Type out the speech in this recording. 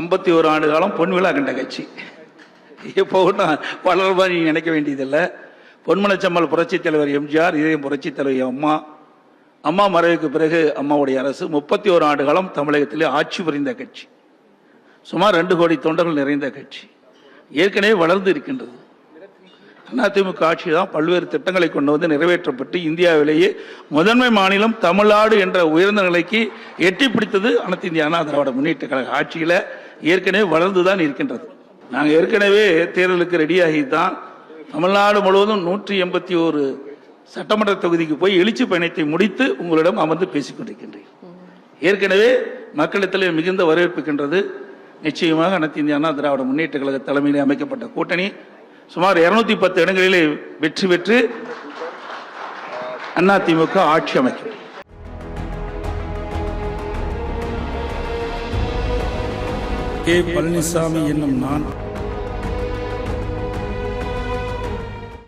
51 ஆண்டு காலம் பொன் விழா கண்ட கட்சி. இப்போ ஒன்றும் வளர்வா நீ நினைக்க வேண்டியதில்லை. பொன்மனச்சம்மல் புரட்சித் தலைவர் எம்ஜிஆர், இதயம் புரட்சித் தலைவர் அம்மா மறைவுக்கு பிறகு அம்மாவுடைய அரசு 31 ஆண்டு காலம் தமிழகத்திலே ஆட்சி புரிந்த கட்சி. சுமார் 2 கோடி தொண்டர்கள் நிறைந்த கட்சி. ஏற்கனவே வளர்ந்து இருக்கின்றது. அதிமுக ஆட்சி தான் பல்வேறு திட்டங்களை கொண்டு வந்து நிறைவேற்றப்பட்டு இந்தியாவிலேயே முதன்மை மாநிலம் தமிழ்நாடு என்ற உயர்ந்த நிலைக்கு எட்டி பிடித்தது அனைத்து இந்திய அண்ணா திராவிட முன்னேற்ற கழக ஆட்சியில் ஏற்கனவே வளர்ந்துதான் இருக்கின்றது. நாங்கள் ஏற்கனவே தேர்தலுக்கு ரெடியாகி தான் தமிழ்நாடு முழுவதும் 181 சட்டமன்ற தொகுதிக்கு போய் எழுச்சி பயணத்தை முடித்து உங்களிடம் அமர்ந்து பேசிக் கொண்டிருக்கின்றேன். ஏற்கனவே மக்களிடத்தில் மிகுந்த வரவேற்பிக்கின்றது. நிச்சயமாக அனைத்து இந்திய அண்ணா திராவிட முன்னேற்ற கழக தலைமையிலே அமைக்கப்பட்ட கூட்டணி சுமார் 210 இடங்களிலே வெற்றி பெற்று அதிமுக ஆட்சி அமைக்கும். கே. பழனிசாமி என்னும் நான்